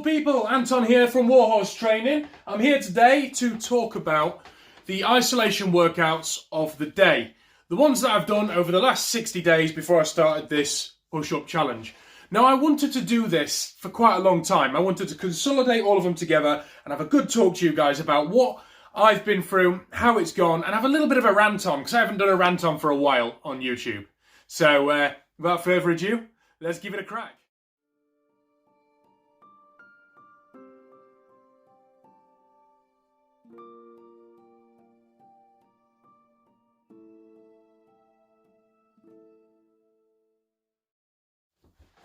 beautiful people, Anton here from Warhorse Training. I'm here today to talk about the isolation workouts of the day. The ones that I've done over the last 60 days before I started this push-up challenge. Now, I wanted to do this for quite a long time. I wanted to consolidate all of them together and have a good talk to you guys about what I've been through, how it's gone, and have a little bit of a rant on, because I haven't done a rant on for a while on YouTube. So, without further ado, let's give it a crack.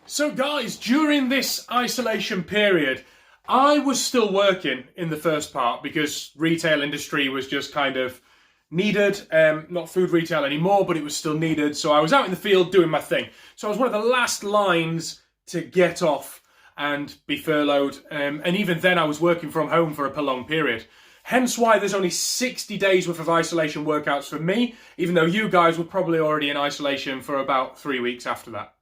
So guys, during this isolation period, I was still working in the first part because retail industry was just kind of needed, not food retail anymore, but it was still needed. So I was out in the field doing my thing. So I was one of the last lines to get off and be furloughed. And even then I was working from home for a prolonged period. Hence why there's only 60 days worth of isolation workouts for me, even though you guys were probably already in isolation for about 3 weeks after that.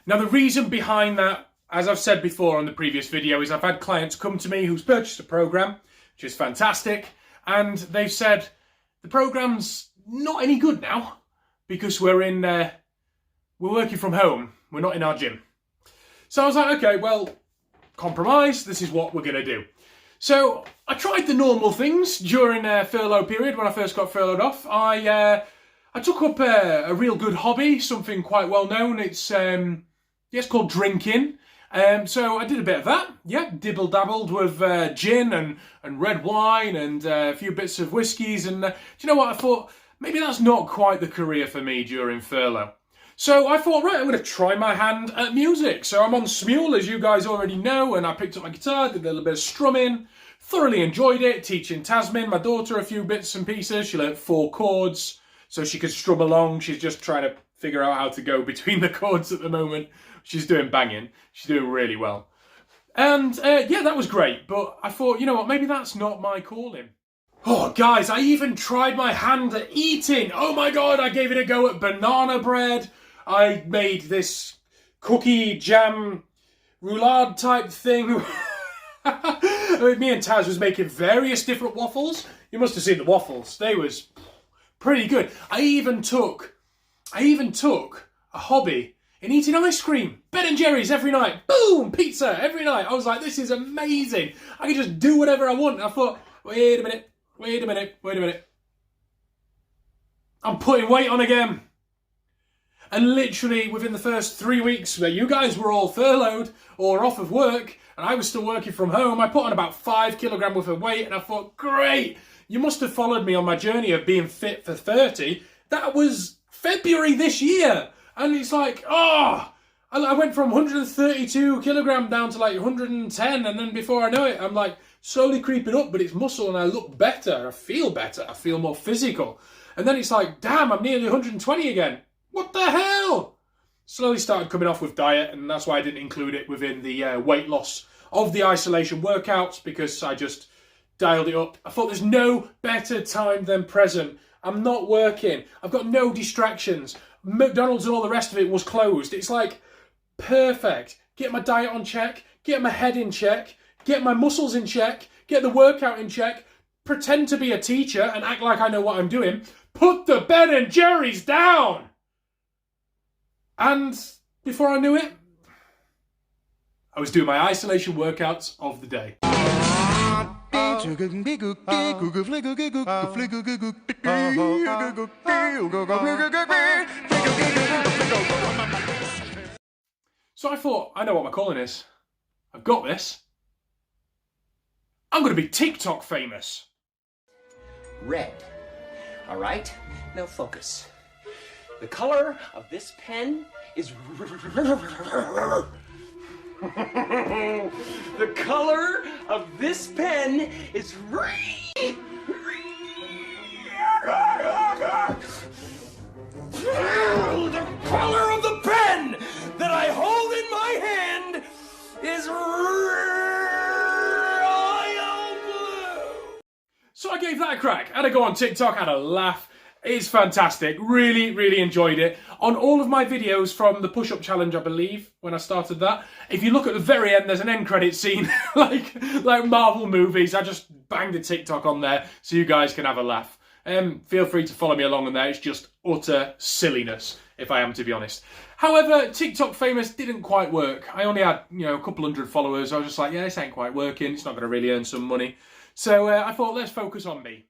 Now, the reason behind that, as I've said before on the previous video, is I've had clients come to me who's purchased a program, which is fantastic, and they've said the program's not any good now because we're working from home. We're not in our gym. So I was like, okay, well, compromise. This is what we're going to do. So I tried the normal things during a furlough period when I first got furloughed off. I took up a real good hobby, something quite well known. It's called drinking. So I did a bit of that. Yeah, dibble-dabbled with gin and red wine and a few bits of whiskies. And do you know what? I thought, maybe that's not quite the career for me during furlough. So I thought, right, I'm going to try my hand at music. So I'm on Smule, as you guys already know, and I picked up my guitar, did a little bit of strumming, thoroughly enjoyed it, teaching Tasmin, my daughter, a few bits and pieces. She learnt 4 chords so she could strum along. She's just trying to figure out how to go between the chords at the moment. She's doing banging. She's doing really well. And yeah, that was great. But I thought, you know what, maybe that's not my calling. Oh, guys, I even tried my hand at eating. Oh my God, I gave it a go at banana bread. I made this cookie jam roulade type thing. I mean, me and Taz was making various different waffles. You must have seen the waffles. They was pretty good. I even took a hobby in eating ice cream. Ben & Jerry's every night. Boom! Pizza every night. I was like, this is amazing. I can just do whatever I want. And I thought, wait a minute. I'm putting weight on again. And literally within the first 3 weeks where you guys were all furloughed or off of work and I was still working from home, I put on about 5 kilograms worth of weight and I thought, great. You must have followed me on my journey of being fit for 30. That was February this year. And it's like, oh, I went from 132 kilograms down to like 110. And then before I know it, I'm like slowly creeping up, but it's muscle and I look better. I feel better. I feel more physical. And then it's like, damn, I'm nearly 120 again. What the hell? Slowly started coming off with diet. And that's why I didn't include it within the weight loss of the isolation workouts, because I just dialed it up. I thought there's no better time than present. I'm not working. I've got no distractions. McDonald's and all the rest of it was closed. It's like perfect. Get my diet on check, get my head in check, get my muscles in check, get the workout in check, pretend to be a teacher and act like I know what I'm doing, put the Ben & Jerry's down. And before I knew it, I was doing my isolation workouts of the day. So I thought, I know what my calling is. I've got this. I'm going to be TikTok famous. Red. All right? Now focus. The color of this pen is... The color of this pen is... The color of the pen that I hold in my hand is royal blue. So I gave that a crack. I had to go on TikTok, had a laugh. It's fantastic. Really, really enjoyed it. On all of my videos from the push-up challenge, I believe, when I started that, if you look at the very end, there's an end credit scene, like Marvel movies. I just banged a TikTok on there so you guys can have a laugh. Feel free to follow me along on there. It's just utter silliness, if I am to be honest. However, TikTok famous didn't quite work. I only had, a couple hundred followers. I was just like, yeah, this ain't quite working. It's not going to really earn some money. So I thought, let's focus on me.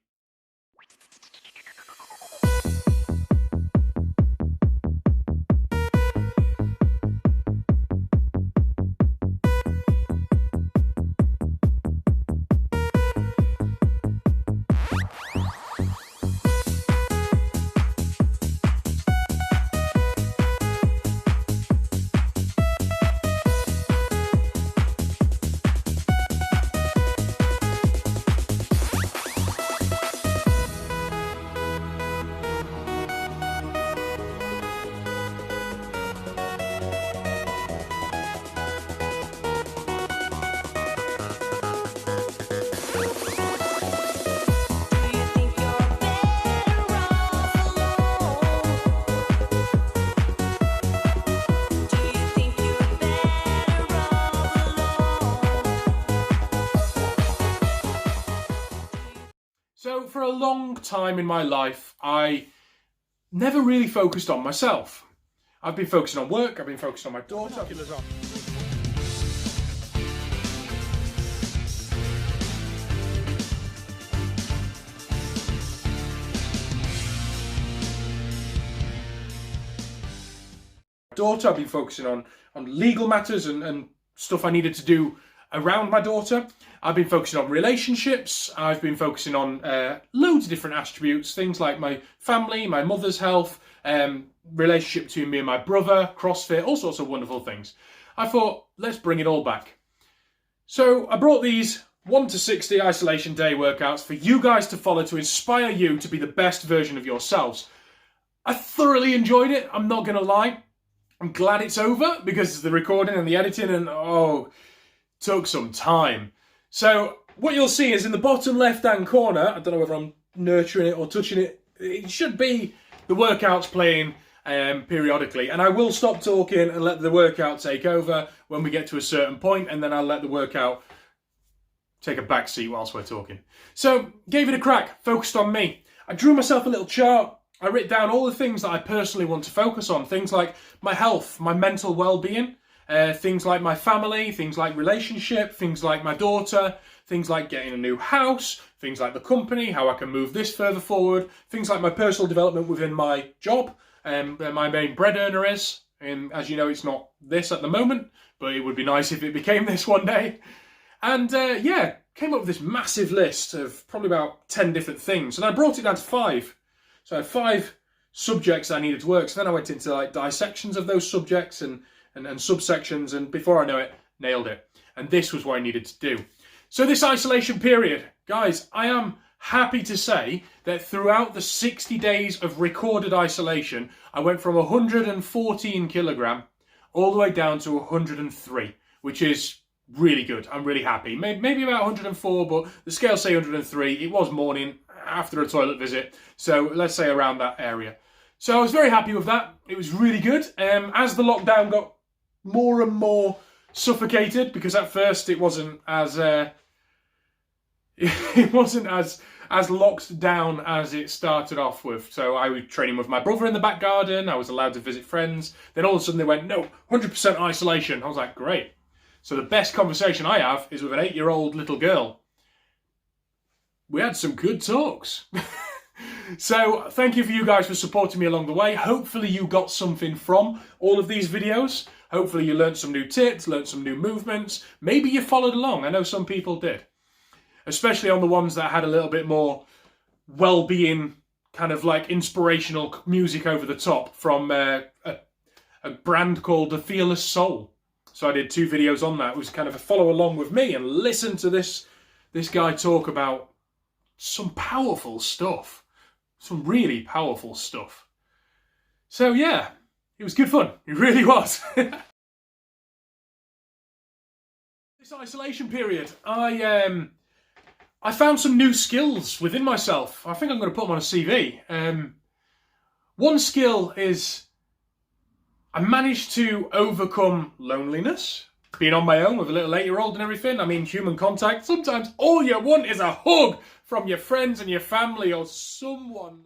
So for a long time in my life, I never really focused on myself. I've been focusing on work, I've been focusing on my daughter. I've been focusing on legal matters and stuff I needed to do around my daughter. I've been focusing on relationships. I've been focusing on loads of different attributes, things like my family, my mother's health, relationship between me and my brother, CrossFit, all sorts of wonderful things. I thought, let's bring it all back. So I brought these 1 to 60 isolation day workouts for you guys to follow to inspire you to be the best version of yourselves. I thoroughly enjoyed it, I'm not going to lie. I'm glad it's over because the recording and the editing took some time. So what you'll see is in the bottom left-hand corner, I don't know whether I'm nurturing it or touching it, it should be the workouts playing periodically. And I will stop talking and let the workout take over when we get to a certain point, and then I'll let the workout take a back seat whilst we're talking. So, gave it a crack, focused on me. I drew myself a little chart. I wrote down all the things that I personally want to focus on. Things like my health, my mental well-being, things like my family, things like relationship, things like my daughter, things like getting a new house, things like the company, how I can move this further forward, things like my personal development within my job, where my main bread earner is. And as you know, it's not this at the moment, but it would be nice if it became this one day. And yeah, came up with this massive list of probably about 10 different things. And I brought it down to 5. So I had 5 subjects I needed to work. So then I went into like dissections of those subjects and subsections, and before I know it, nailed it. And this was what I needed to do. So this isolation period, guys, I am happy to say that throughout the 60 days of recorded isolation, I went from 114 kilogram all the way down to 103, which is really good. I'm really happy. Maybe about 104, but the scale say 103. It was morning after a toilet visit, so let's say around that area. So I was very happy with that. It was really good. As the lockdown got more and more suffocated, because at first it wasn't as locked down as it started off with. So I was training with my brother in the back garden. I was allowed to visit friends. Then all of a sudden they went, no, 100% isolation. I was like, great. So the best conversation I have is with an 8-year-old little girl. We had some good talks. So thank you for you guys for supporting me along the way. Hopefully you got something from all of these videos. Hopefully you learned some new tips, learned some new movements. Maybe you followed along. I know some people did. Especially on the ones that had a little bit more well-being, kind of like inspirational music over the top from a brand called The Fearless Soul. So I did 2 videos on that. It was kind of a follow along with me and listen to this guy talk about some powerful stuff. Some really powerful stuff. So yeah, it was good fun. It really was. This isolation period, I found some new skills within myself. I think I'm going to put them on a CV. One skill is I managed to overcome loneliness. Being on my own with a little 8-year-old and everything. I mean, human contact. Sometimes all you want is a hug from your friends and your family or someone.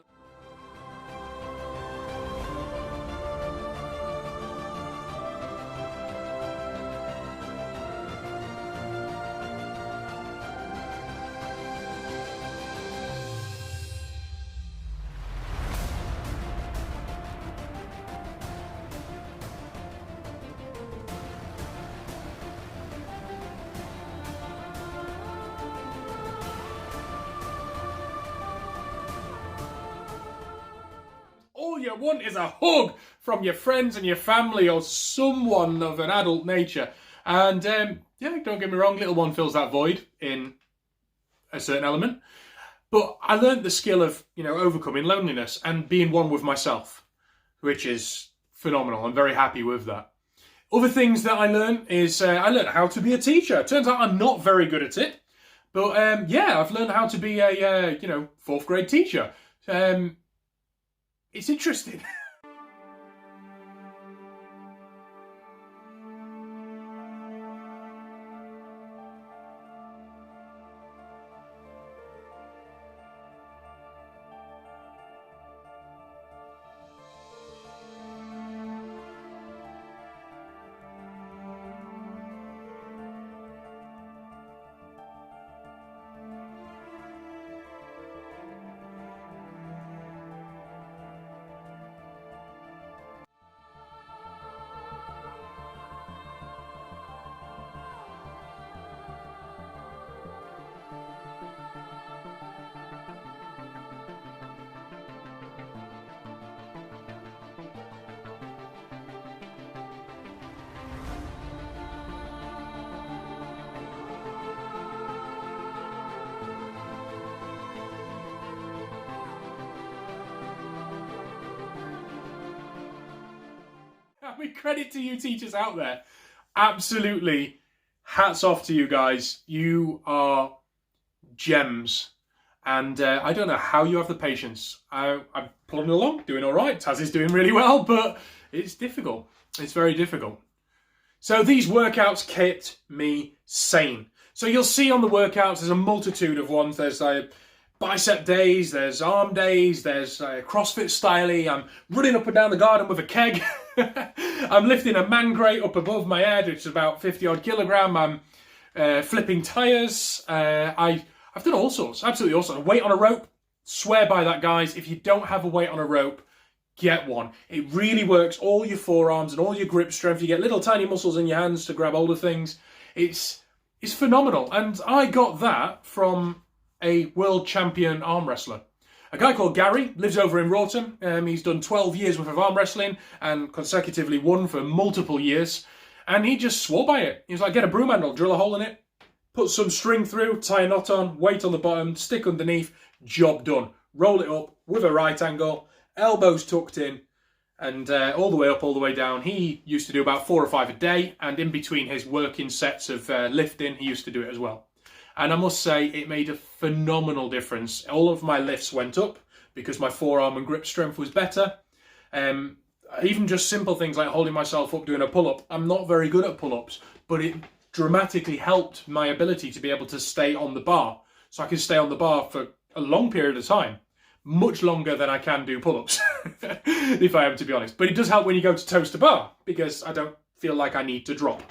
All you want is a hug from your friends and your family or someone of an adult nature. And yeah, don't get me wrong, little one fills that void in a certain element. But I learned the skill of, overcoming loneliness and being one with myself, which is phenomenal. I'm very happy with that. Other things that I learned is I learned how to be a teacher. Turns out I'm not very good at it. But yeah, I've learned how to be a, 4th grade teacher. It's interesting. I mean, credit to you teachers out there. Absolutely, hats off to you guys. You are gems. And I don't know how you have the patience. I'm plodding along, doing all right. Taz is doing really well, but it's difficult. It's very difficult. So these workouts kept me sane. So you'll see on the workouts, there's a multitude of ones. There's bicep days, there's arm days, there's CrossFit styley. I'm running up and down the garden with a keg. I'm lifting a man crate up above my head, which is about 50 odd kilogram. I'm flipping tires. I've done all sorts, absolutely all sorts. Weight on a rope, swear by that, guys. If you don't have a weight on a rope, get one. It really works all your forearms and all your grip strength. You get little tiny muscles in your hands to grab hold of things. It's phenomenal. And I got that from a world champion arm wrestler. A guy called Gary, lives over in Rawton. He's done 12 years worth of arm wrestling and consecutively won for multiple years. And he just swore by it. He was like, get a broom handle, drill a hole in it, put some string through, tie a knot on, weight on the bottom, stick underneath, job done. Roll it up with a right angle, elbows tucked in, and all the way up, all the way down. He used to do about 4 or 5 a day, and in between his working sets of lifting, he used to do it as well. And I must say, it made a phenomenal difference. All of my lifts went up because my forearm and grip strength was better. Even just simple things like holding myself up doing a pull-up. I'm not very good at pull-ups, but it dramatically helped my ability to be able to stay on the bar. So I can stay on the bar for a long period of time. Much longer than I can do pull-ups, if I am to be honest. But it does help when you go to toast a bar, because I don't feel like I need to drop.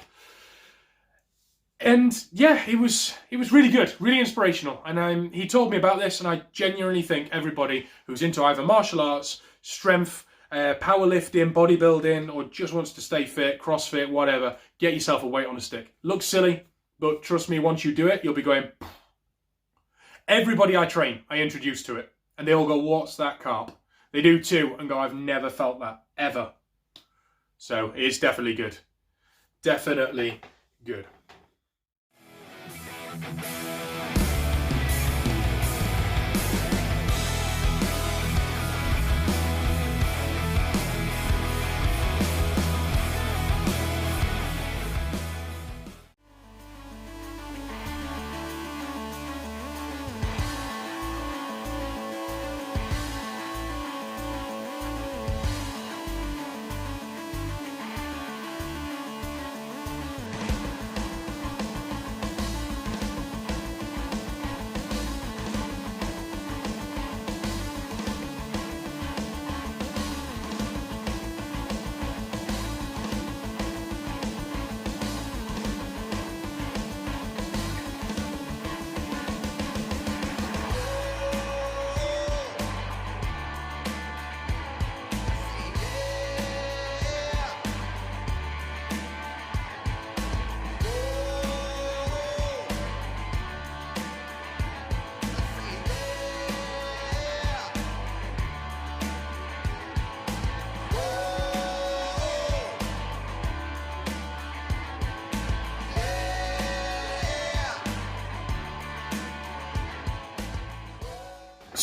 And yeah, it was really good, really inspirational. And he told me about this, and I genuinely think everybody who's into either martial arts, strength, powerlifting, bodybuilding, or just wants to stay fit, CrossFit, whatever, get yourself a weight on a stick. Looks silly, but trust me, once you do it, you'll be going... Everybody I train, I introduce to it. And they all go, what's that carb? They do too, and go, I've never felt that, ever. So it's definitely good. Definitely good.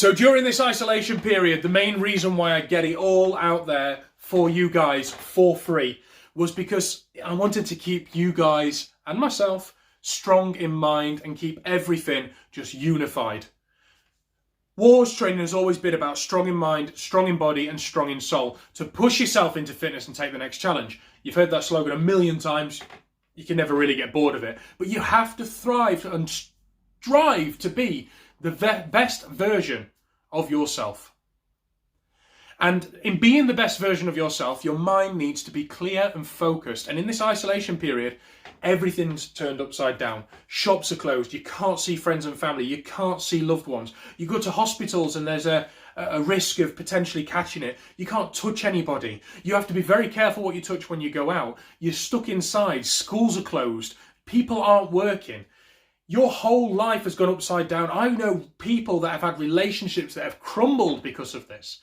So during this isolation period, the main reason why I get it all out there for you guys for free was because I wanted to keep you guys and myself strong in mind and keep everything just unified. Warhorse training has always been about strong in mind, strong in body and strong in soul, to push yourself into fitness and take the next challenge. You've heard that slogan a million times. You can never really get bored of it. But you have to thrive and strive to be the best version of yourself. And in being the best version of yourself, your mind needs to be clear and focused. And in this isolation period, everything's turned upside down. Shops are closed. You can't see friends and family. You can't see loved ones. You go to hospitals and there's a risk of potentially catching it. You can't touch anybody. You have to be very careful what you touch when you go out. You're stuck inside. Schools are closed. People aren't working. Your whole life has gone upside down. I know people that have had relationships that have crumbled because of this.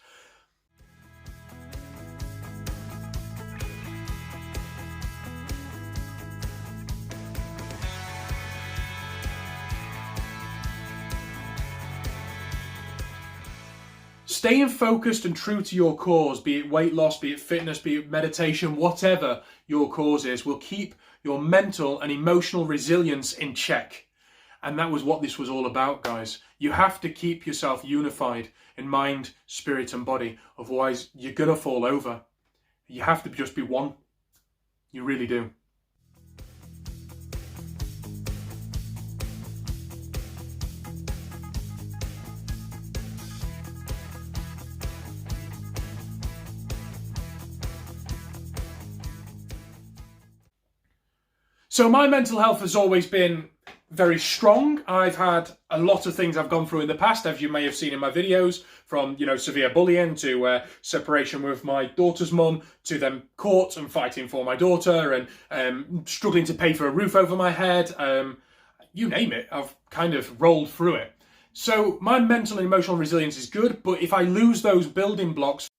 Staying focused and true to your cause, be it weight loss, be it fitness, be it meditation, whatever your cause is, will keep your mental and emotional resilience in check. And that was what this was all about, guys. You have to keep yourself unified in mind, spirit and body. Otherwise, you're going to fall over. You have to just be one. You really do. So my mental health has always been very strong. I've had a lot of things I've gone through in the past, as you may have seen in my videos, from, severe bullying to separation with my daughter's mum, to then court and fighting for my daughter and struggling to pay for a roof over my head. You name it, I've kind of rolled through it. So my mental and emotional resilience is good, but if I lose those building blocks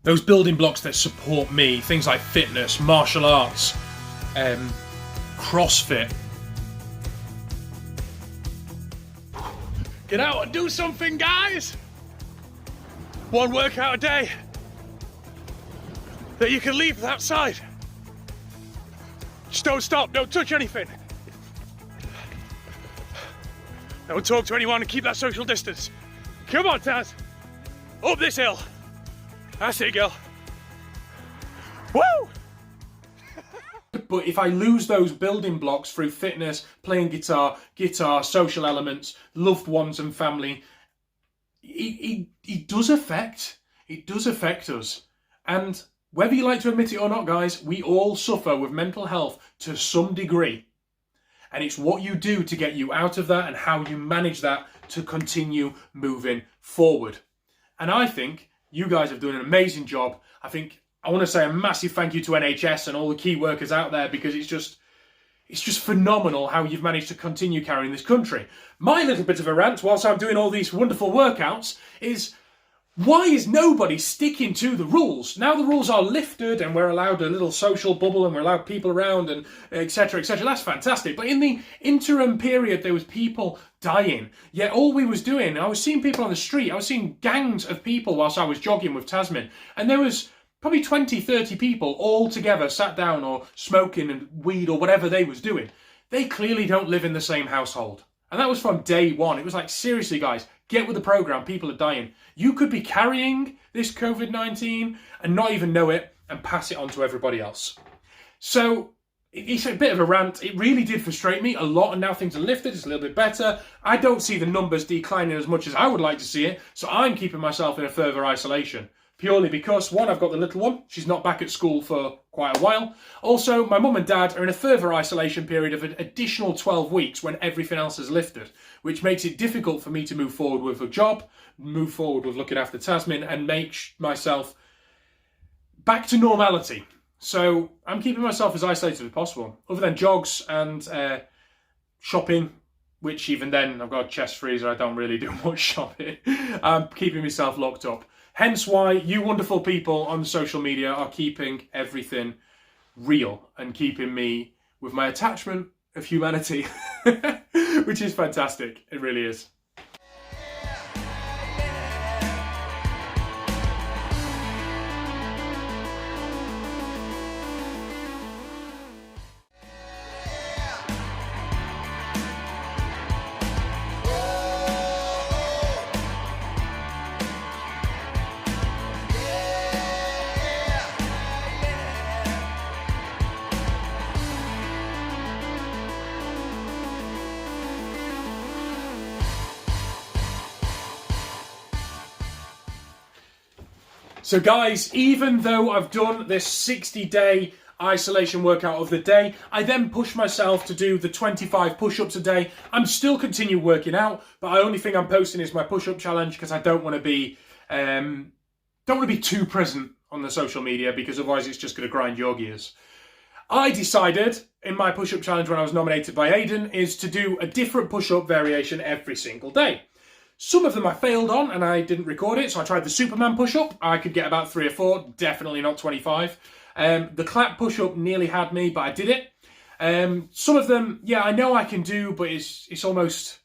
that support me, things like fitness, martial arts, CrossFit. Get out and do something, guys! One workout a day that you can leave outside. Just don't stop, don't touch anything. Don't talk to anyone and keep that social distance. Come on, Taz. Up this hill. That's it, girl. Woo! But if I lose those building blocks through fitness, playing guitar, social elements, loved ones and family, it does affect us. And whether you like to admit it or not, guys, we all suffer with mental health to some degree. And it's what you do to get you out of that and how you manage that to continue moving forward. And I think you guys have done an amazing job. I want to say a massive thank you to NHS and all the key workers out there, because it's just phenomenal how you've managed to continue carrying this country. My little bit of a rant whilst I'm doing all these wonderful workouts is, why is nobody sticking to the rules? Now the rules are lifted and we're allowed a little social bubble and we're allowed people around and etc, etc. That's fantastic. But in the interim period, there was people dying. Yet all we was doing, I was seeing people on the street. I was seeing gangs of people whilst I was jogging with Tasmin. And there was probably 20, 30 people all together sat down or smoking and weed or whatever they was doing. They clearly don't live in the same household. And that was from day one. It was like, seriously, guys, get with the program. People are dying. You could be carrying this COVID-19 and not even know it and pass it on to everybody else. So it's a bit of a rant. It really did frustrate me a lot, and now things are lifted. It's a little bit better. I don't see the numbers declining as much as I would like to see it. So I'm keeping myself in a further isolation. Purely because, one, I've got the little one. She's not back at school for quite a while. Also, my mum and dad are in a further isolation period of an additional 12 weeks when everything else is lifted, which makes it difficult for me to move forward with a job, move forward with looking after Tasmin, and make myself back to normality. So I'm keeping myself as isolated as possible, other than jogs and shopping, which even then, I've got a chest freezer. I don't really do much shopping. I'm keeping myself locked up. Hence why you wonderful people on social media are keeping everything real and keeping me with my attachment of humanity, which is fantastic. It really is. So guys, even though I've done this 60-day isolation workout of the day, I then push myself to do the 25 push-ups a day. I'm still continue working out, but the only thing I'm posting is my push-up challenge because I don't want to be too present on the social media because otherwise it's just going to grind your gears. I decided in my push-up challenge when I was nominated by Aidan is to do a different push-up variation every single day. Some of them I failed on and I didn't record it, so I tried the Superman push-up. I could get about 3 or 4, definitely not 25. The clap push-up nearly had me, but I did it. Some of them, yeah, I know I can do, but it's almost,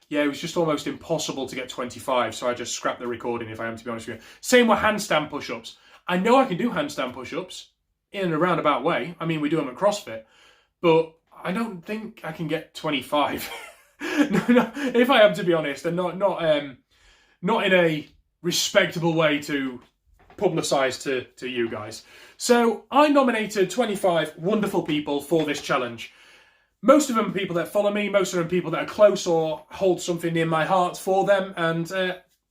yeah, it was just almost impossible to get 25, so I just scrapped the recording, if I am to be honest with you. Same with handstand push-ups. I know I can do handstand push-ups in a roundabout way. I mean, we do them at CrossFit, but I don't think I can get 25. No, if I am to be honest, and not in a respectable way to publicise to you guys. So I nominated 25 wonderful people for this challenge. Most of them are people that follow me, most of them are people that are close or hold something near my heart for them, and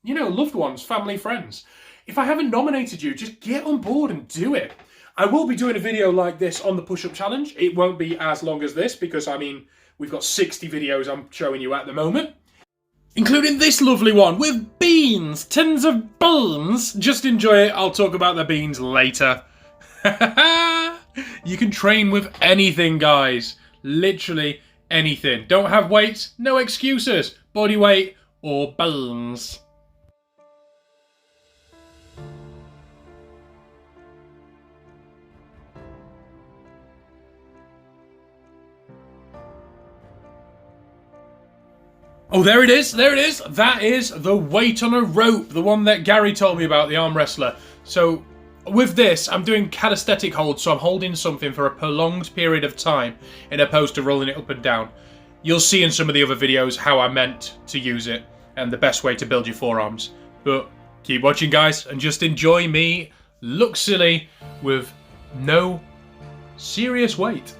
you know, loved ones, family, friends. If I haven't nominated you, just get on board and do it. I will be doing a video like this on the push-up challenge. It won't be as long as this because, I mean, we've got 60 videos I'm showing you at the moment, including this lovely one with beans, tins of beans. Just enjoy it. I'll talk about the beans later. You can train with anything, guys. Literally anything. Don't have weights? No excuses. Body weight or beans. Oh, there it is, there it is. That is the weight on a rope, the one that Gary told me about, the arm wrestler. So with this, I'm doing calisthenic holds, so I'm holding something for a prolonged period of time, in opposed to rolling it up and down. You'll see in some of the other videos how I meant to use it, and the best way to build your forearms. But keep watching, guys, and just enjoy me look silly with no serious weight.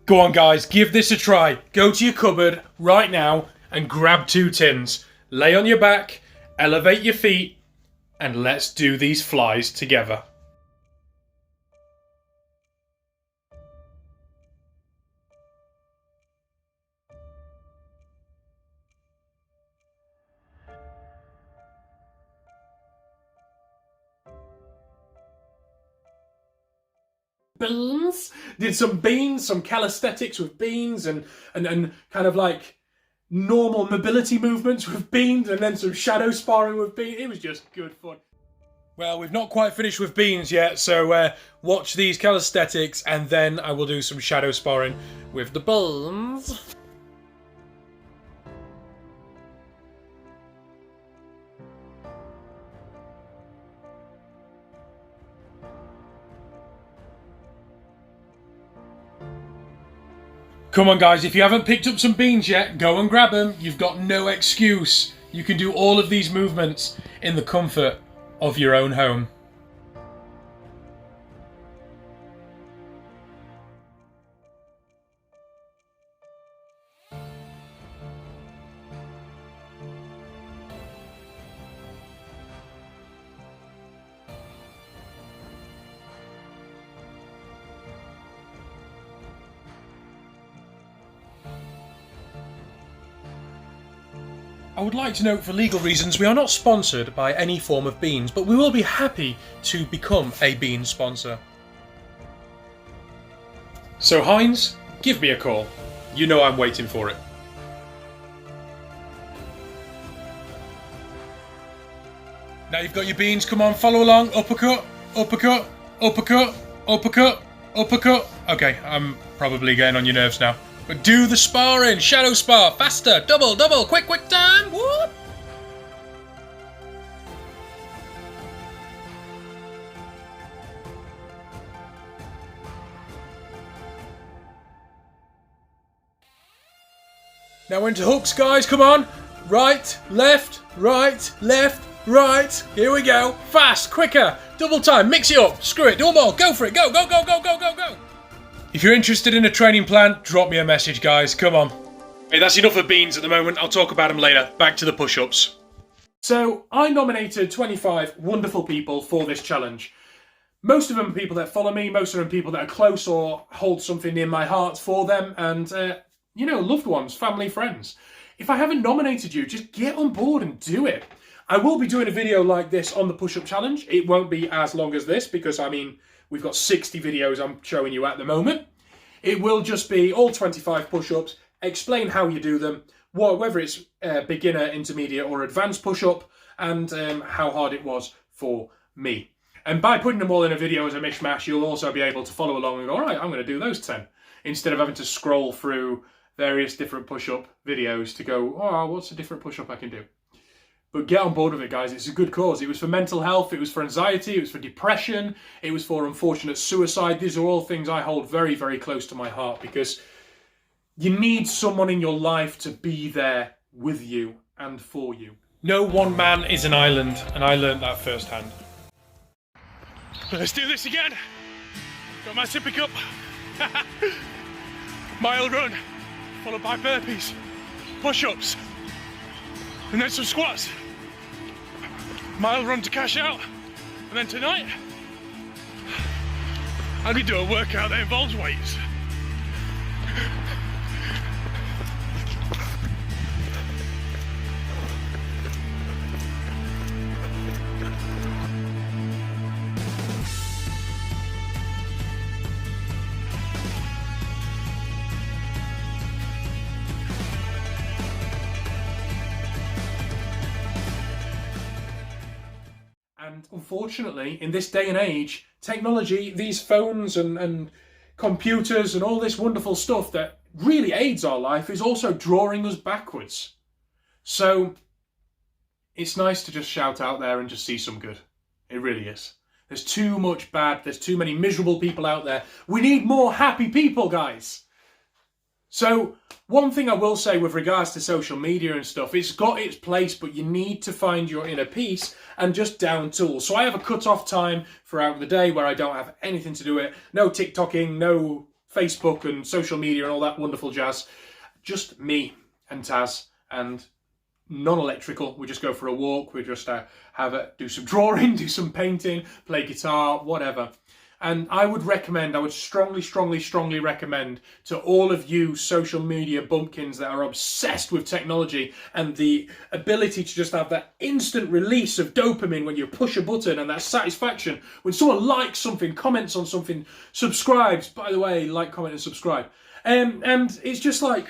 Go on, guys, give this a try. Go to your cupboard right now and grab 2 tins. Lay on your back, elevate your feet, and let's do these flies together. Beans. Did some beans, some calisthenics with beans, and kind of like normal mobility movements with beans, and then some shadow sparring with beans. It was just good fun. Well, we've not quite finished with beans yet, so watch these calisthenics, and then I will do some shadow sparring with the beans. Come on, guys, if you haven't picked up some beans yet, go and grab them. You've got no excuse. You can do all of these movements in the comfort of your own home. I would like to note, for legal reasons, we are not sponsored by any form of beans, but we will be happy to become a bean sponsor. So Heinz, give me a call. You know I'm waiting for it. Now you've got your beans, come on, follow along. Uppercut, uppercut, uppercut, uppercut, uppercut. Okay, I'm probably getting on your nerves now. But do the sparring, shadow spar, faster, double, double, quick, quick time, whoop! Now into hooks, guys, come on. Right, left, Right, here we go. Fast, quicker, double time, mix it up, screw it, do them all, go for it, go, go, go, go, go, go, go. If you're interested in a training plan, drop me a message, guys, come on. Hey, that's enough of beans at the moment, I'll talk about them later. Back to the push-ups. So, I nominated 25 wonderful people for this challenge. Most of them are people that follow me, most of them are people that are close or hold something near my heart for them, and, you know, loved ones, family, friends. If I haven't nominated you, just get on board and do it. I will be doing a video like this on the push-up challenge. It won't be as long as this because, I mean, we've got 60 videos I'm showing you at the moment. It will just be all 25 push-ups, explain how you do them, whether it's beginner, intermediate or advanced push-up, and how hard it was for me. And by putting them all in a video as a mishmash, you'll also be able to follow along and go, all right, I'm going to do those 10. Instead of having to scroll through various different push-up videos to go, oh, what's a different push-up I can do? But get on board with it, guys. It's a good cause. It was for mental health, it was for anxiety, it was for depression, it was for unfortunate suicide. These are all things I hold very, very close to my heart because you need someone in your life to be there with you and for you. No one man is an island, and I learned that firsthand. Let's do this again. Got my sippy cup. Mile run, followed by burpees, push-ups, and then some squats. Mile run to cash out. And then tonight, I'm gonna do a workout that involves weights. And unfortunately, in this day and age, technology, these phones and computers and all this wonderful stuff that really aids our life is also drawing us backwards. So it's nice to just shout out there and just see some good. It really is. There's too much bad. There's too many miserable people out there. We need more happy people, guys. So one thing I will say with regards to social media and stuff, it's got its place, but you need to find your inner peace and just down tools. So I have a cut-off time throughout the day where I don't have anything to do with it. No TikToking, no Facebook and social media and all that wonderful jazz. Just me and Taz and non-electrical. We just go for a walk. We just do some drawing, do some painting, play guitar, whatever. And I would strongly recommend to all of you social media bumpkins that are obsessed with technology and the ability to just have that instant release of dopamine when you push a button and that satisfaction when someone likes something, comments on something, subscribes. By the way, like, comment and subscribe. And it's just like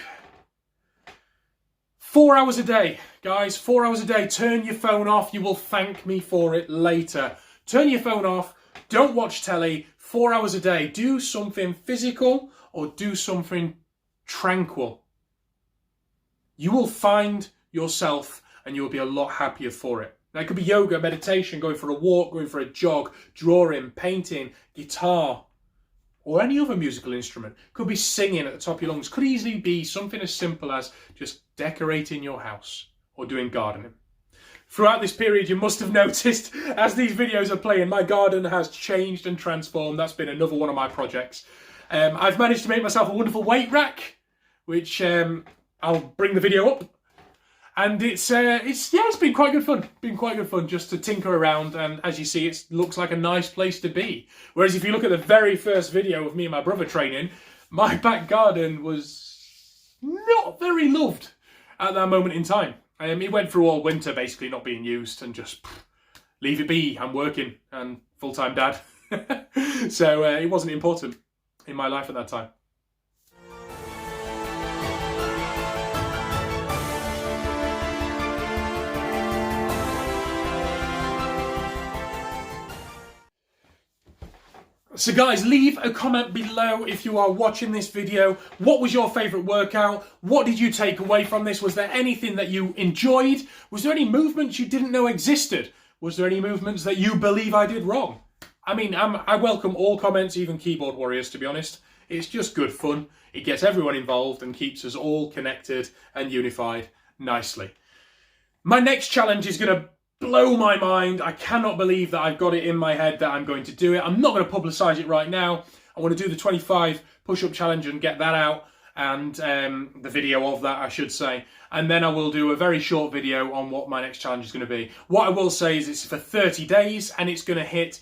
4 hours a day, guys, 4 hours a day. Turn your phone off. You will thank me for it later. Turn your phone off. Don't watch telly 4 hours a day. Do something physical or do something tranquil. You will find yourself and you'll be a lot happier for it. That could be yoga, meditation, going for a walk, going for a jog, drawing, painting, guitar, or any other musical instrument. Could be singing at the top of your lungs. Could easily be something as simple as just decorating your house or doing gardening. Throughout this period, you must have noticed, as these videos are playing, my garden has changed and transformed. That's been another one of my projects. I've managed to make myself a wonderful weight rack, which I'll bring the video up. And it's been quite good fun. Been quite good fun just to tinker around. And as you see, it looks like a nice place to be. Whereas if you look at the very first video of me and my brother training, my back garden was not very loved at that moment in time. It went through all winter basically not being used and just leave it be. I'm working and full-time dad. So it wasn't important in my life at that time. So guys, leave a comment below if you are watching this video. What was your favourite workout? What did you take away from this? Was there anything that you enjoyed? Was there any movements you didn't know existed? Was there any movements that you believe I did wrong? I mean, I welcome all comments, even keyboard warriors, to be honest. It's just good fun. It gets everyone involved and keeps us all connected and unified nicely. My next challenge is going to blow my mind. I cannot believe that I've got it in my head that I'm going to do it. I'm not going to publicise it right now. I want to do the 25 push-up challenge and get that out, and the video of that, I should say. And then I will do a very short video on what my next challenge is going to be. What I will say is it's for 30 days, and it's going to hit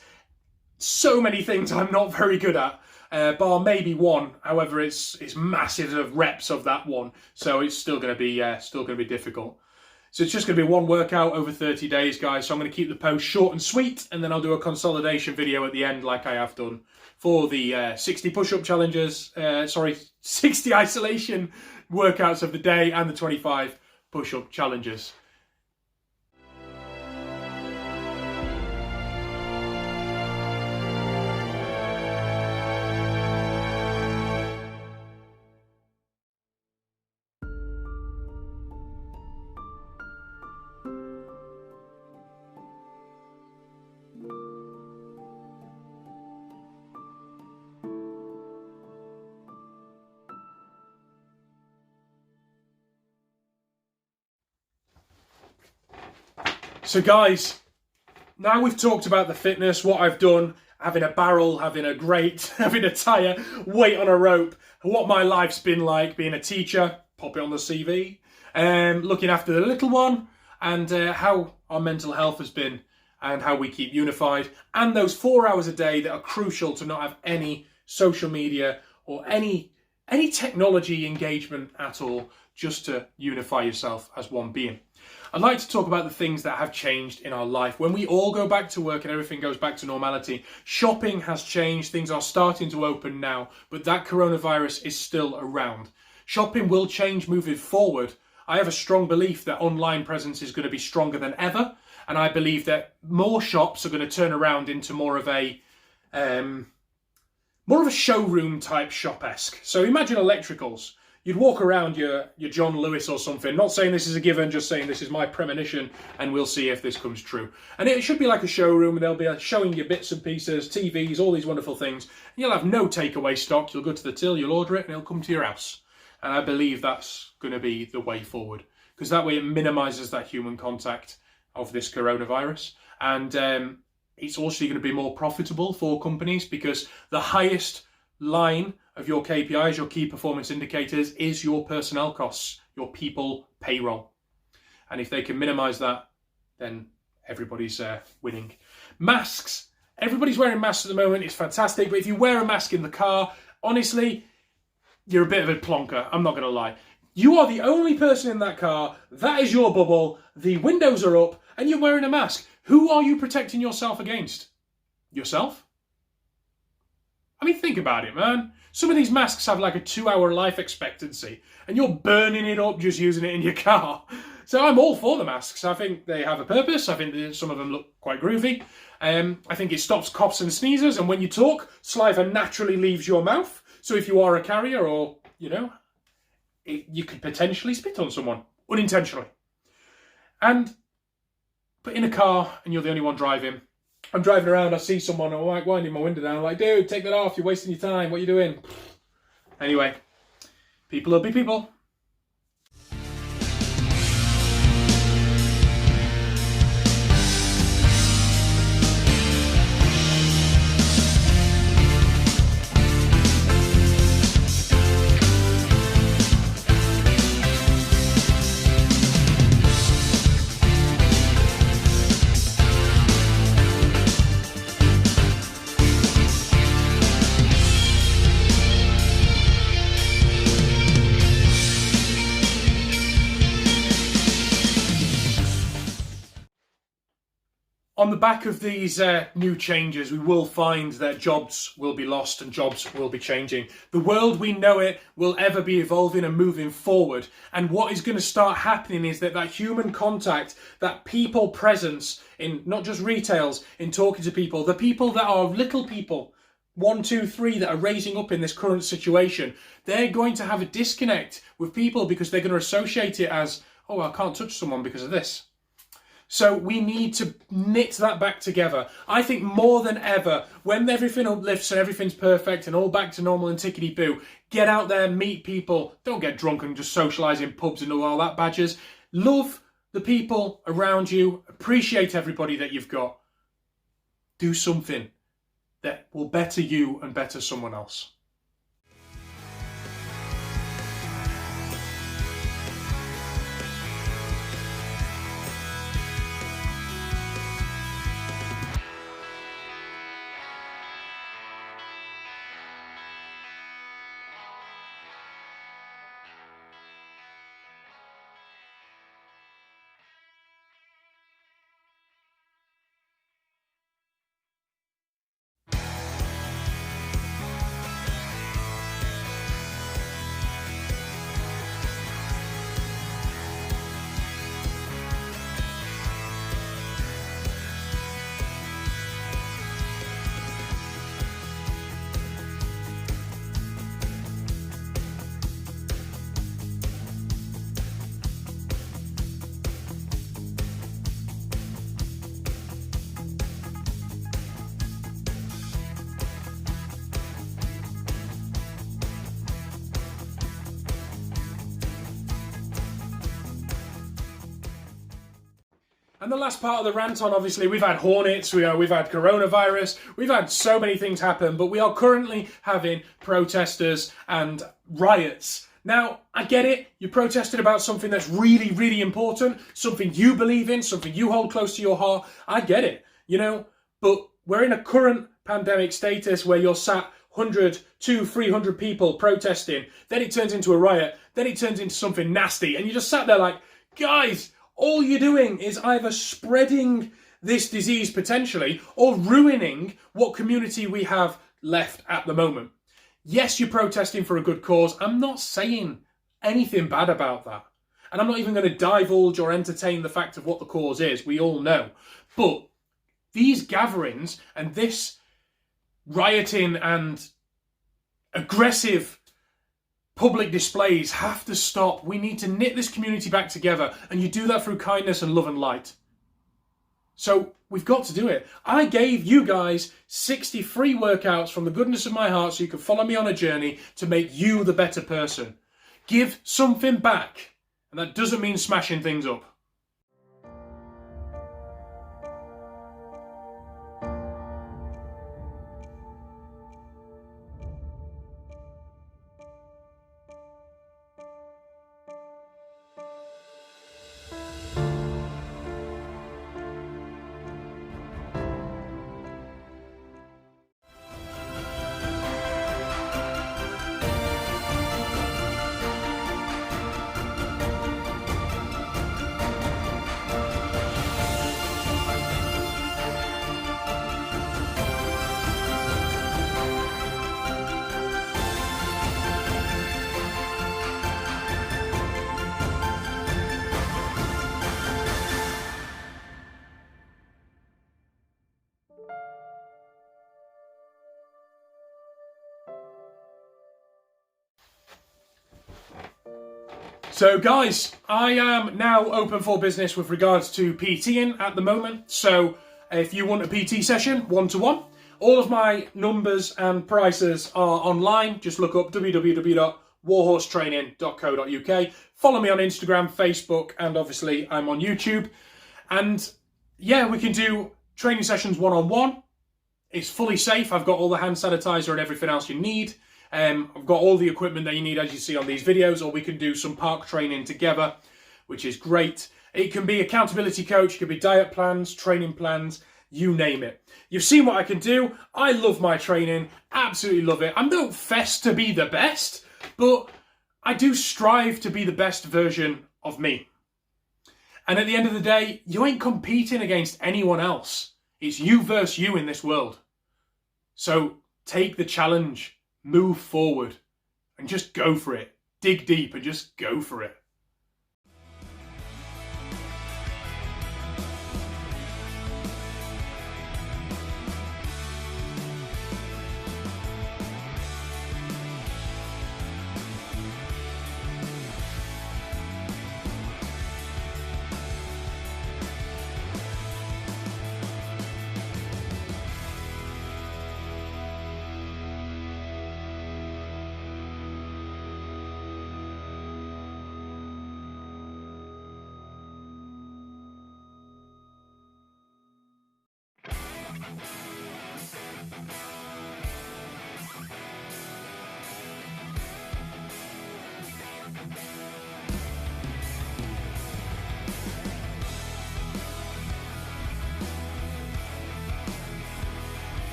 so many things I'm not very good at, bar maybe one. However, it's massive of reps of that one, so it's still going to be difficult. So it's just going to be one workout over 30 days, guys. So I'm going to keep the post short and sweet, and then I'll do a consolidation video at the end like I have done for the 60 push-up challenges, 60 isolation workouts of the day and the 25 push-up challenges. So guys, now we've talked about the fitness, what I've done, having a barrel, having a grate, having a tyre, weight on a rope, what my life's been like, being a teacher, pop it on the CV, looking after the little one, and how our mental health has been, and how we keep unified, and those 4 hours a day that are crucial to not have any social media or any technology engagement at all, just to unify yourself as one being. I'd like to talk about the things that have changed in our life. When we all go back to work and everything goes back to normality, shopping has changed, things are starting to open now, but that coronavirus is still around. Shopping will change moving forward. I have a strong belief that online presence is going to be stronger than ever, and I believe that more shops are going to turn around into more of a showroom type shop-esque. So imagine electricals. You'd walk around your John Lewis or something, not saying this is a given, just saying this is my premonition, and we'll see if this comes true. And it should be like a showroom, and they'll be showing you bits and pieces, TVs, all these wonderful things. And you'll have no takeaway stock. You'll go to the till, you'll order it, and it'll come to your house. And I believe that's going to be the way forward, because that way it minimises that human contact of this coronavirus. And it's also going to be more profitable for companies, because the highest line of your KPIs, your key performance indicators, is your personnel costs, your people payroll. And if they can minimize that, then everybody's winning. Masks. Everybody's wearing masks at the moment. It's fantastic. But if you wear a mask in the car, honestly, you're a bit of a plonker. I'm not going to lie. You are the only person in that car. That is your bubble. The windows are up and you're wearing a mask. Who are you protecting yourself against? Yourself? I mean, think about it, man. Some of these masks have like a 2-hour life expectancy, and you're burning it up just using it in your car. So I'm all for the masks. I think they have a purpose. I think some of them look quite groovy. I think it stops coughs and sneezes, and when you talk, saliva naturally leaves your mouth. So if you are a carrier, or, you could potentially spit on someone, unintentionally. But in a car, and you're the only one driving, I'm driving around, I see someone, I'm like winding my window down, I'm like, dude, take that off, you're wasting your time, what are you doing? Anyway, people will be people. On the back of these new changes, we will find that jobs will be lost and jobs will be changing. The world we know it will ever be evolving and moving forward. And what is going to start happening is that human contact, that people presence in not just retails, in talking to people, the people that are little people, 1, 2, 3 that are raising up in this current situation, they're going to have a disconnect with people because they're going to associate it as, oh, I can't touch someone because of this. So we need to knit that back together. I think more than ever, when everything uplifts and everything's perfect and all back to normal and tickety-boo, get out there, meet people. Don't get drunk and just socialise in pubs and all that badges. Love the people around you, appreciate everybody that you've got. Do something that will better you and better someone else. And the last part of the rant on, obviously, we've had hornets, we've had coronavirus, we've had so many things happen, but we are currently having protesters and riots. Now, I get it, you protested about something that's really, really important, something you believe in, something you hold close to your heart. I get it, you know, but we're in a current pandemic status where you're sat 100, 200, 300 people protesting, then it turns into a riot, then it turns into something nasty, and you just sat there like, guys, all you're doing is either spreading this disease potentially or ruining what community we have left at the moment. Yes, you're protesting for a good cause. I'm not saying anything bad about that. And I'm not even going to divulge or entertain the fact of what the cause is. We all know. But these gatherings and this rioting and aggressive public displays have to stop. We need to knit this community back together, and you do that through kindness and love and light. So we've got to do it. I gave you guys 60 free workouts from the goodness of my heart so you can follow me on a journey to make you the better person. Give something back, and that doesn't mean smashing things up. So guys, I am now open for business with regards to PTing at the moment. So if you want a PT session, one-to-one, all of my numbers and prices are online. Just look up www.warhorsetraining.co.uk. Follow me on Instagram, Facebook, and obviously I'm on YouTube. And yeah, we can do training sessions one-on-one. It's fully safe. I've got all the hand sanitizer and everything else you need. I've got all the equipment that you need, as you see on these videos, or we can do some park training together, which is great. It can be accountability coach, it can be diet plans, training plans, you name it. You've seen what I can do. I love my training, absolutely love it. I don't fess to be the best, but I do strive to be the best version of me. And at the end of the day, you ain't competing against anyone else. It's you versus you in this world. So take the challenge. Move forward and just go for it. Dig deep and just go for it.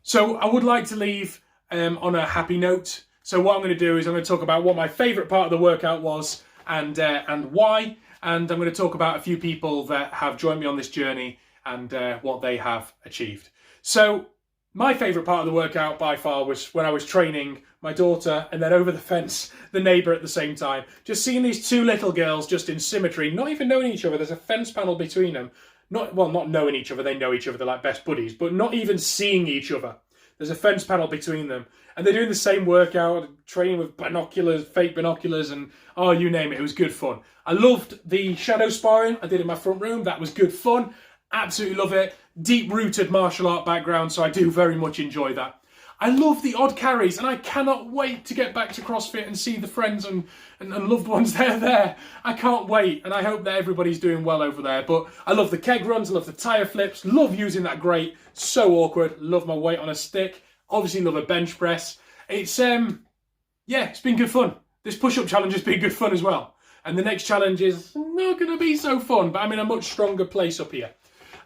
So I would like to leave on a happy note. So what I'm going to do is I'm going to talk about what my favourite part of the workout was and why. And I'm going to talk about a few people that have joined me on this journey and what they have achieved. So my favourite part of the workout by far was when I was training my daughter and then over the fence, the neighbour at the same time. Just seeing these two little girls just in symmetry, not even knowing each other. There's a fence panel between them. Not knowing each other, they know each other, they're like best buddies, but not even seeing each other. There's a fence panel between them. And they're doing the same workout, training with binoculars, fake binoculars, and oh, you name it. It was good fun. I loved the shadow sparring I did in my front room. That was good fun. Absolutely love it. Deep-rooted martial art background, so I do very much enjoy that. I love the odd carries, and I cannot wait to get back to CrossFit and see the friends and loved ones that are there. I can't wait, and I hope that everybody's doing well over there. But I love the keg runs, I love the tyre flips, love using that grate. So awkward. Love my weight on a stick. Obviously love a bench press. It's, yeah, it's been good fun. This push-up challenge has been good fun as well. And the next challenge is not going to be so fun, but I'm in a much stronger place up here.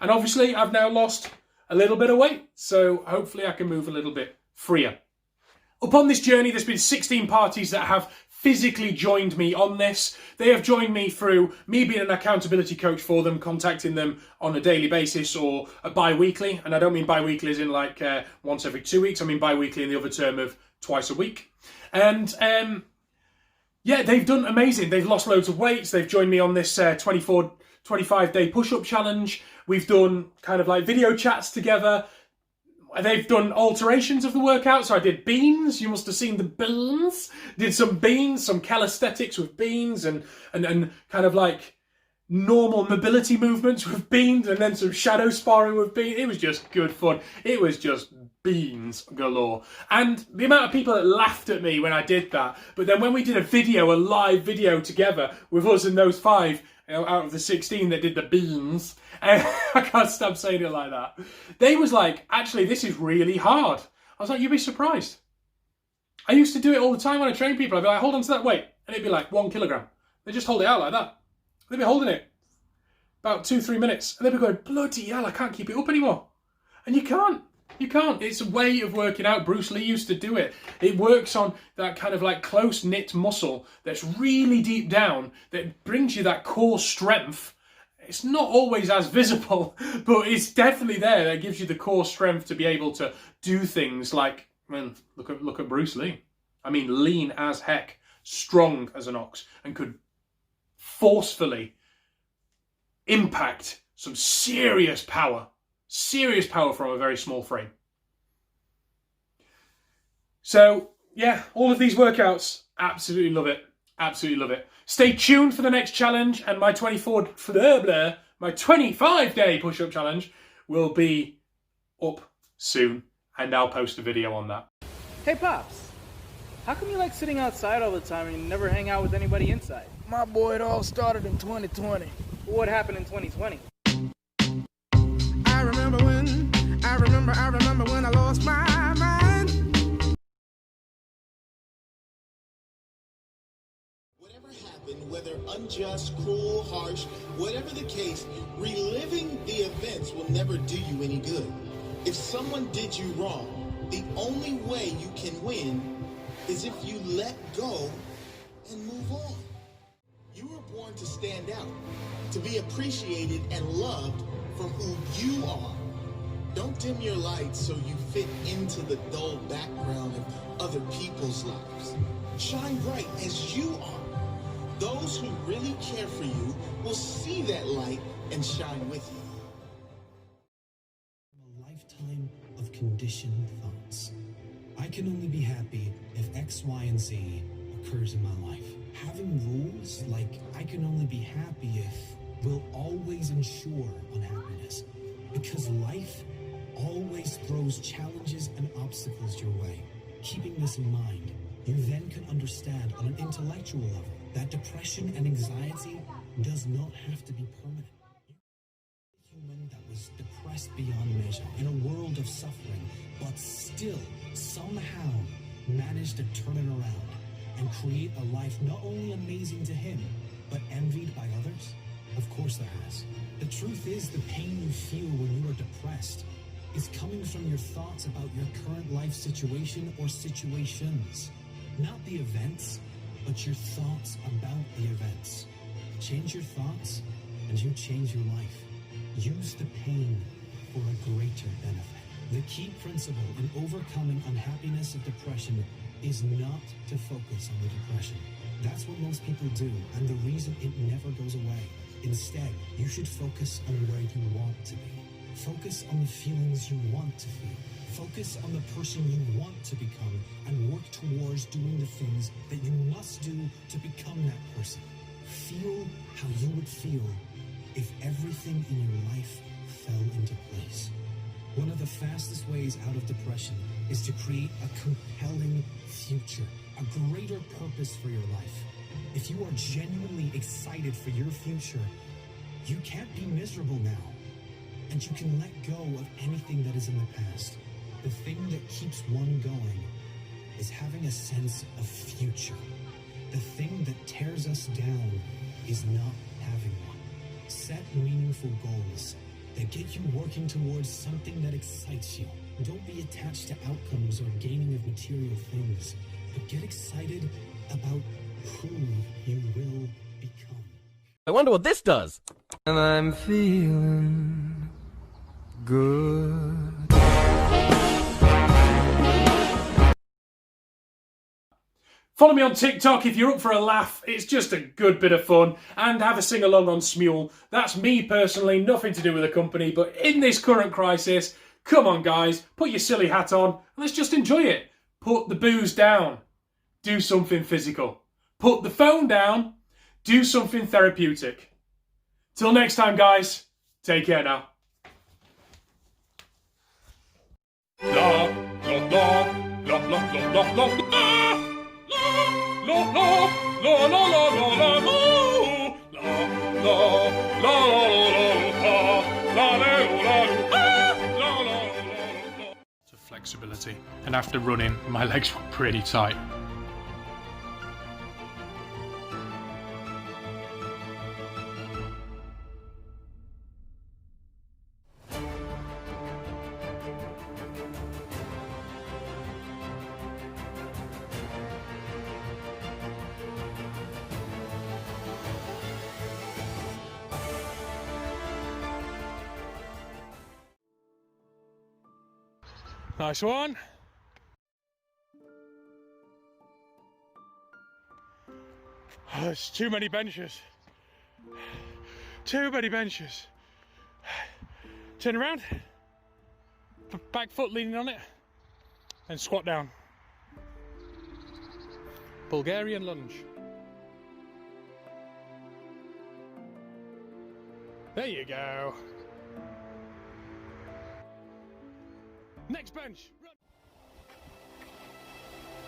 And obviously I've now lost a little bit of weight, so hopefully I can move a little bit freer. Upon this journey, there's been 16 parties that have physically joined me on this. They have joined me through me being an accountability coach for them, contacting them on a daily basis or a bi-weekly. And I don't mean bi-weekly as in like once every 2 weeks. I mean bi-weekly in the other term of twice a week. And yeah, they've done amazing. They've lost loads of weights. They've joined me on this 25-day push-up challenge. We've done kind of like video chats together. They've done alterations of the workout. So I did beans. You must have seen the beans. Did some beans, some calisthenics with beans and kind of like normal mobility movements with beans and then some shadow sparring with beans. It was just good fun. It was just beans galore. And the amount of people that laughed at me when I did that. But then when we did a live video together with us and those 5, out of the 16 that did the beans, I can't stop saying it like that. They was like, actually, this is really hard. I was like, you'd be surprised. I used to do it all the time when I train people. I'd be like, hold on to that weight. And it'd be like 1 kilogram. They just hold it out like that. They'd be holding it about 2-3 minutes. And they'd be going, bloody hell, I can't keep it up anymore. And you can't. You can't. It's a way of working out. Bruce Lee used to do it. It works on that kind of like close-knit muscle that's really deep down that brings you that core strength. It's not always as visible, but it's definitely there. That gives you the core strength to be able to do things like, man, look at Bruce Lee. I mean, lean as heck, strong as an ox, and could forcefully impact some serious power from a very small frame. So, yeah, all of these workouts, absolutely love it. Absolutely love it. Stay tuned for the next challenge, and my 25-day push-up challenge will be up soon, and I'll post a video on that. Hey, Pops. How come you like sitting outside all the time and you never hang out with anybody inside? My boy, it all started in 2020. What happened in 2020? I remember when I lost my mind. Whatever happened And whether unjust, cruel, harsh, whatever the case, reliving the events will never do you any good. If someone did you wrong, the only way you can win is if you let go and move on. You were born to stand out, to be appreciated and loved for who you are. Don't dim your light so you fit into the dull background of other people's lives. Shine bright as you are. Those who really care for you will see that light and shine with you. A lifetime of conditioned thoughts. I can only be happy if X, Y, and Z occurs in my life. Having rules like I can only be happy if will always ensure unhappiness, because life always throws challenges and obstacles your way. Keeping this in mind, you then can understand on an intellectual level that depression and anxiety does not have to be permanent. A human that was depressed beyond measure in a world of suffering, but still somehow managed to turn it around and create a life not only amazing to him, but envied by others? Of course there has. The truth is, the pain you feel when you are depressed is coming from your thoughts about your current life situation or situations. Not the events, but your thoughts about the events. Change your thoughts and you change your life. Use the pain for a greater benefit. The key principle in overcoming unhappiness of depression is not to focus on the depression. That's what most people do, and the reason it never goes away. Instead, you should focus on where you want to be. Focus on the feelings you want to feel. Focus on the person you want to become and work towards doing the things that you must do to become that person. Feel how you would feel if everything in your life fell into place. One of the fastest ways out of depression is to create a compelling future, a greater purpose for your life. If you are genuinely excited for your future, you can't be miserable now. And you can let go of anything that is in the past. The thing that keeps one going is having a sense of future. The thing that tears us down is not having one. Set meaningful goals that get you working towards something that excites you. Don't be attached to outcomes or gaining of material things, but get excited about who you will become. I wonder what this does. And I'm feeling good. Follow me on TikTok if you're up for a laugh. It's just a good bit of fun. And have a sing-along on Smule. That's me personally, nothing to do with the company. But in this current crisis, come on guys, put your silly hat on and let's just enjoy it. Put the booze down. Do something physical. Put the phone down. Do something therapeutic. Till next time guys, take care now. La la la la la la la la. La la la la la la la la la. To flexibility, and after running, my legs were pretty tight. Nice one. Oh, there's too many benches. Too many benches. Turn around. Back foot leaning on it. And squat down. Bulgarian lunge. There you go. Next bench.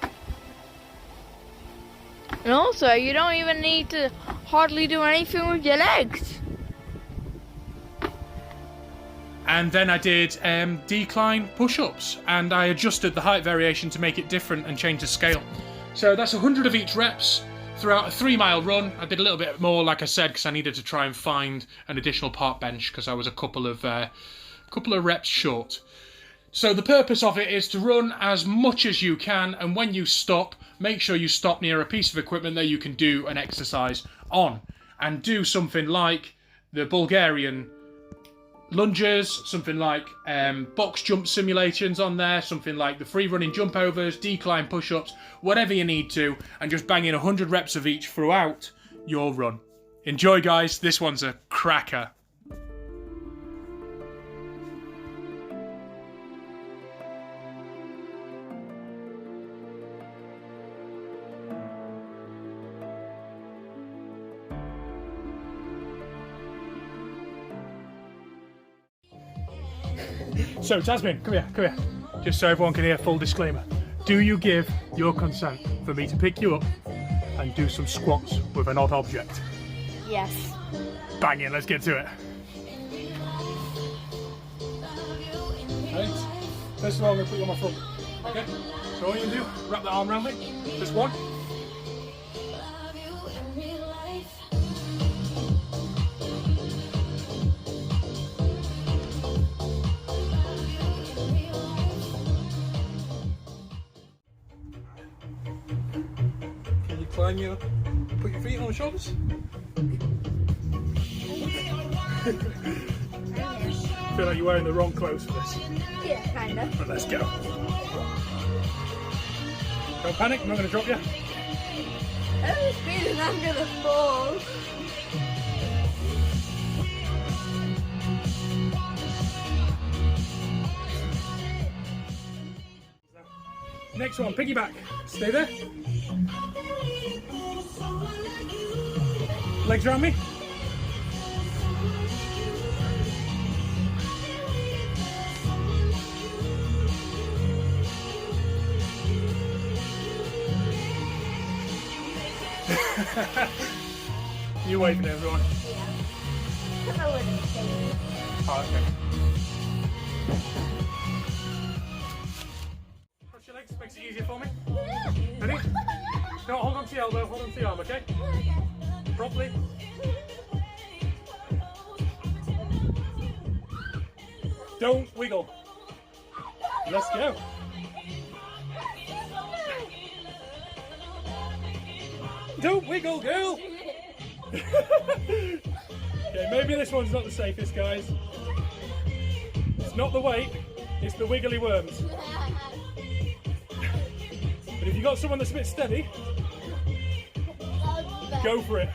Run. And also, you don't even need to hardly do anything with your legs. And then I did decline push-ups, and I adjusted the height variation to make it different and change the scale. So that's 100 of each reps throughout a 3-mile run. I did a little bit more, like I said, because I needed to try and find an additional park bench because I was a couple of reps short. So the purpose of it is to run as much as you can, and when you stop, make sure you stop near a piece of equipment that you can do an exercise on, and do something like the Bulgarian lunges, something like box jump simulations on there, something like the free running jump overs, decline push-ups, whatever you need to, and just bang in 100 reps of each throughout your run. Enjoy, guys. This one's a cracker. So, Tasmin, come here. Just so everyone can hear, full disclaimer. Do you give your consent for me to pick you up and do some squats with an odd object? Yes. Bang in, let's get to it. Right. First of all, I'm going to put you on my front. Okay? So all you do, wrap that arm around me. Just one. Climb your, put your feet on the shoulders. I feel like you're wearing the wrong clothes for this. Yeah, kinda. But let's go. Don't panic, I'm not going to drop you. I have a feeling I'm gonna fall. Next one, piggyback. Stay there. Legs around me. You waving at everyone? I wouldn't say it. Oh, okay. Cross your legs, makes it easier for me. Ready? No, hold on to your elbow, hold on to your arm, okay? Properly. Don't wiggle. Let's go. Don't wiggle, girl. Okay, maybe this one's not the safest, guys. It's not the weight, it's the wiggly worms. But if you've got someone that's a bit steady, go for it.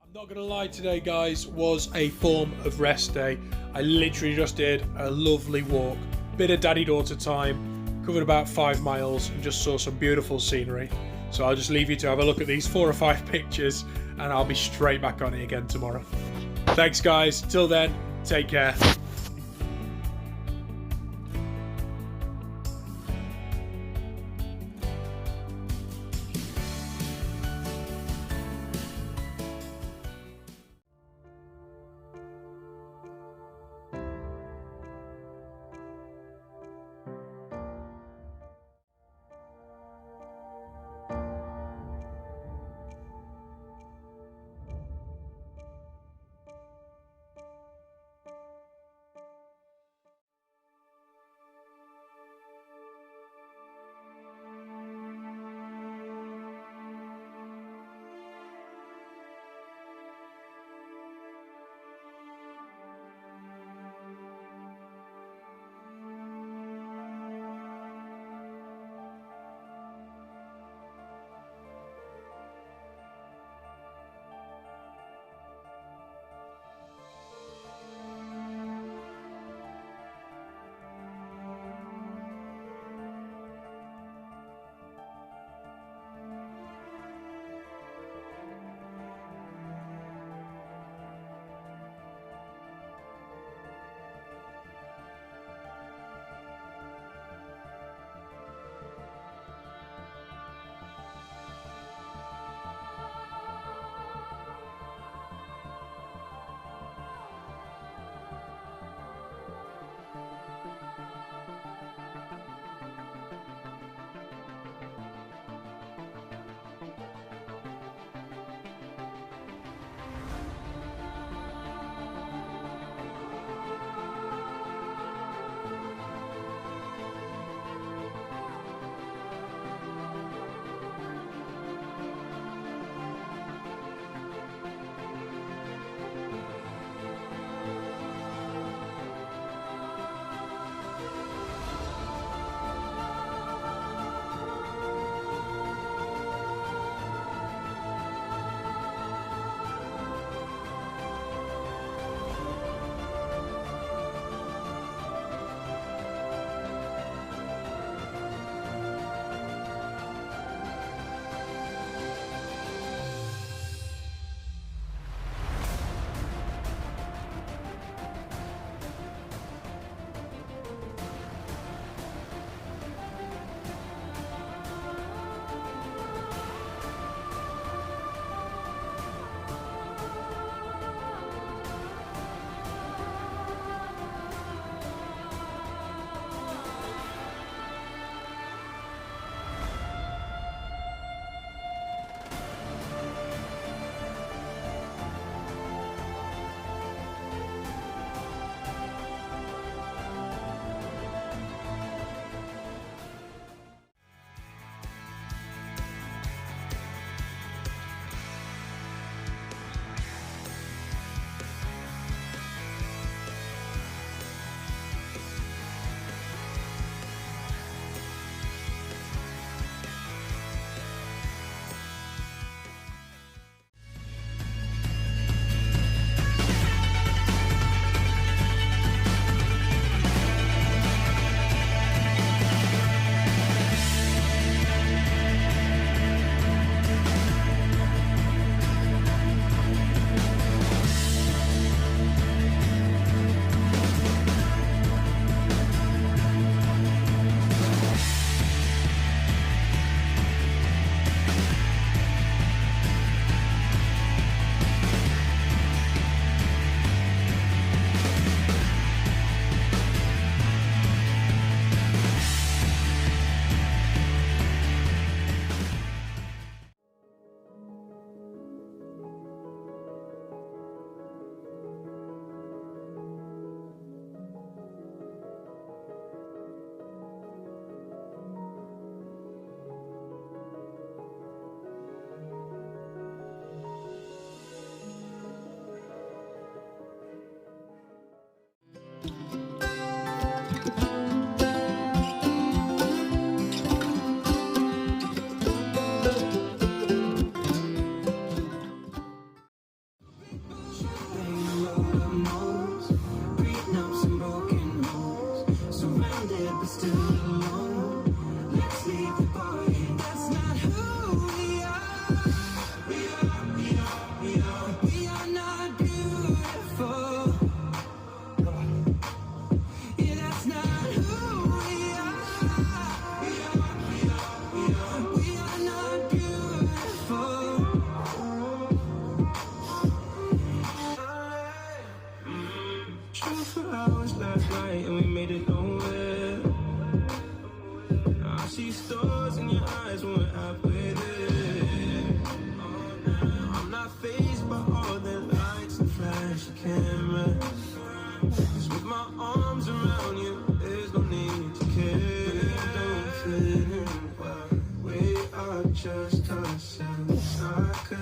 I'm not gonna lie, today guys was a form of rest day. I literally just did a lovely walk, bit of daddy-daughter time, covered about 5 miles and just saw some beautiful scenery. So I'll just leave you to have a look at these 4 or 5 pictures and I'll be straight back on it again tomorrow. Thanks guys, till then, take care.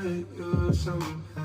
night, you're somehow